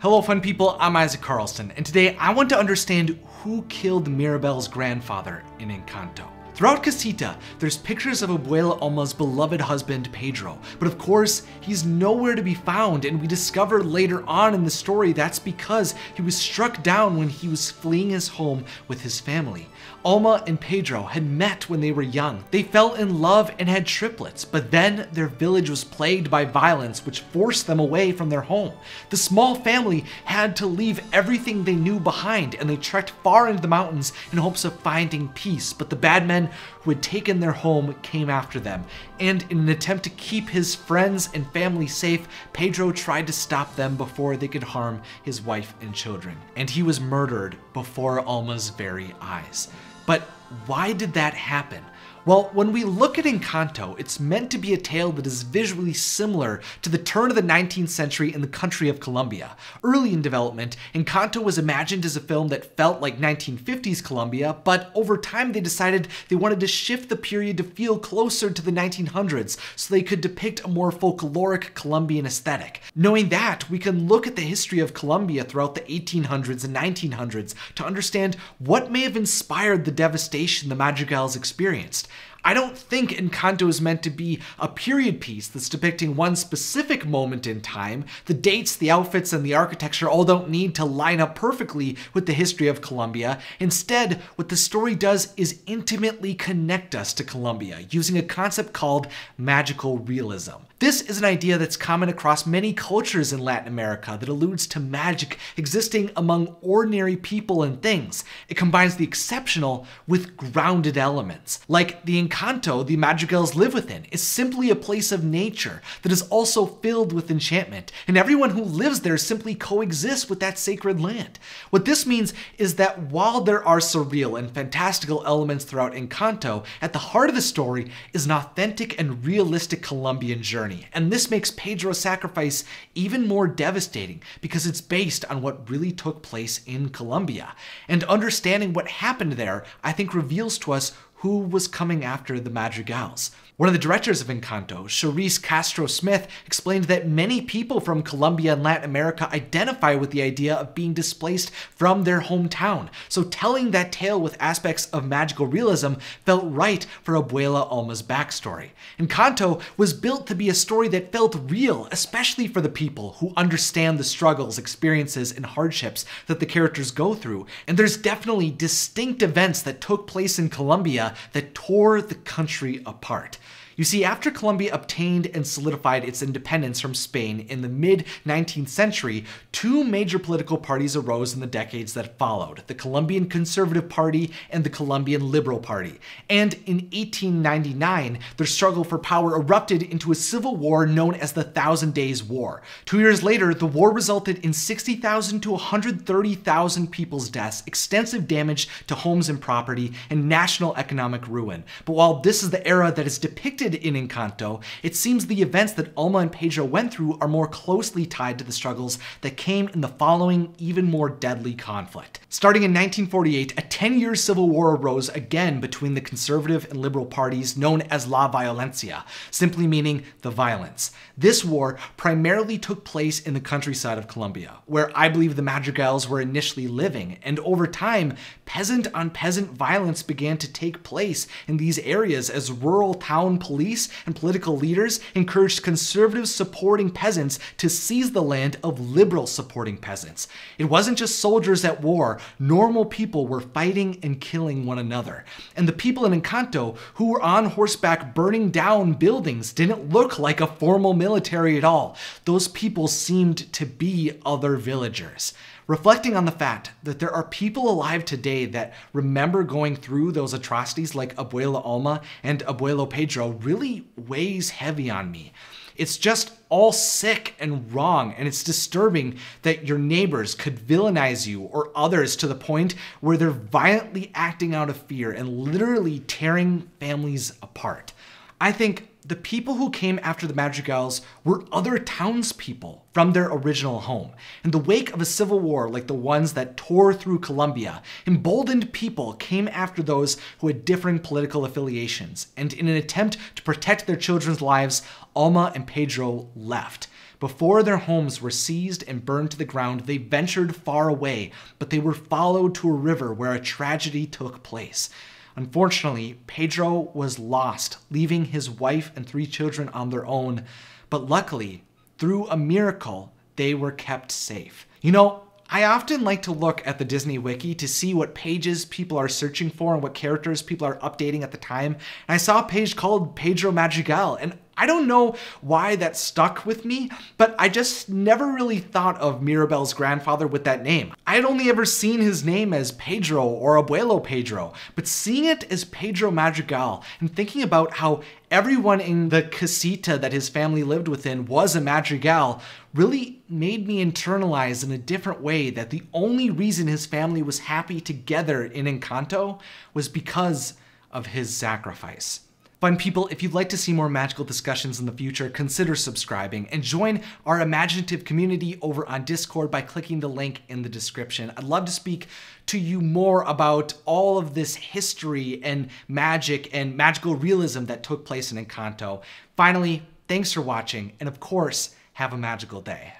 Hello fun people, I'm Isaac Carlson, and today I want to understand who killed Mirabel's grandfather in Encanto. Throughout Casita, there's pictures of Abuela Alma's beloved husband, Pedro, but of course, he's nowhere to be found, and we discover later on in the story that's because he was struck down when he was fleeing his home with his family. Alma and Pedro had met when they were young. They fell in love and had triplets, but then their village was plagued by violence which forced them away from their home. The small family had to leave everything they knew behind, and they trekked far into the mountains in hopes of finding peace, but the bad men who had taken their home came after them, and in an attempt to keep his friends and family safe, Pedro tried to stop them before they could harm his wife and children, and he was murdered before Alma's very eyes. But why did that happen? Well, when we look at Encanto, it's meant to be a tale that is visually similar to the turn of the 19th century in the country of Colombia. Early in development, Encanto was imagined as a film that felt like 1950s Colombia, but over time they decided they wanted to shift the period to feel closer to the 1900s so they could depict a more folkloric Colombian aesthetic. Knowing that, we can look at the history of Colombia throughout the 1800s and 1900s to understand what may have inspired the devastation the Madrigals experienced. I don't think Encanto is meant to be a period piece that's depicting one specific moment in time. The dates, the outfits, and the architecture all don't need to line up perfectly with the history of Colombia. Instead, what the story does is intimately connect us to Colombia using a concept called magical realism. This is an idea that's common across many cultures in Latin America that alludes to magic existing among ordinary people and things. It combines the exceptional with grounded elements. Like the Encanto the Madrigals live within is simply a place of nature that is also filled with enchantment, and everyone who lives there simply coexists with that sacred land. What this means is that while there are surreal and fantastical elements throughout Encanto, at the heart of the story is an authentic and realistic Colombian journey. And this makes Pedro's sacrifice even more devastating because it's based on what really took place in Colombia. And understanding what happened there, I think, reveals to us who was coming after the Madrigals. One of the directors of Encanto, Charisse Castro Smith, explained that many people from Colombia and Latin America identify with the idea of being displaced from their hometown. So telling that tale with aspects of magical realism felt right for Abuela Alma's backstory. Encanto was built to be a story that felt real, especially for the people who understand the struggles, experiences, and hardships that the characters go through. And there's definitely distinct events that took place in Colombia that tore the country apart. You see, after Colombia obtained and solidified its independence from Spain in the mid-19th century, two major political parties arose in the decades that followed: the Colombian Conservative Party and the Colombian Liberal Party. And in 1899, their struggle for power erupted into a civil war known as the Thousand Days War. 2 years later, the war resulted in 60,000 to 130,000 people's deaths, extensive damage to homes and property, and national economic ruin. But while this is the era that is depicted in Encanto, it seems the events that Alma and Pedro went through are more closely tied to the struggles that came in the following, even more deadly conflict. Starting in 1948, a 10-year civil war arose again between the conservative and liberal parties known as La Violencia, simply meaning the violence. This war primarily took place in the countryside of Colombia, where I believe the Madrigals were initially living, and over time, peasant-on-peasant violence began to take place in these areas as rural town police and political leaders encouraged conservatives supporting peasants to seize the land of liberals supporting peasants. It wasn't just soldiers at war, normal people were fighting and killing one another. And the people in Encanto who were on horseback burning down buildings didn't look like a formal military at all. Those people seemed to be other villagers. Reflecting on the fact that there are people alive today that remember going through those atrocities like Abuela Alma and Abuelo Pedro really weighs heavy on me. It's just all sick and wrong, and it's disturbing that your neighbors could villainize you or others to the point where they're violently acting out of fear and literally tearing families apart. I think the people who came after the Madrigals were other townspeople from their original home. In the wake of a civil war like the ones that tore through Colombia, emboldened people came after those who had differing political affiliations, and in an attempt to protect their children's lives, Alma and Pedro left. Before their homes were seized and burned to the ground, they ventured far away, but they were followed to a river where a tragedy took place. Unfortunately, Pedro was lost, leaving his wife and 3 children on their own. But luckily, through a miracle, they were kept safe. You know, I often like to look at the Disney Wiki to see what pages people are searching for and what characters people are updating at the time. And I saw a page called Pedro Madrigal, and I don't know why that stuck with me, but I just never really thought of Mirabel's grandfather with that name. I had only ever seen his name as Pedro or Abuelo Pedro, but seeing it as Pedro Madrigal and thinking about how everyone in the casita that his family lived within was a Madrigal really made me internalize in a different way that the only reason his family was happy together in Encanto was because of his sacrifice. Fun people, if you'd like to see more magical discussions in the future, consider subscribing and join our imaginative community over on Discord by clicking the link in the description. I'd love to speak to you more about all of this history and magic and magical realism that took place in Encanto. Finally, thanks for watching, and of course, have a magical day.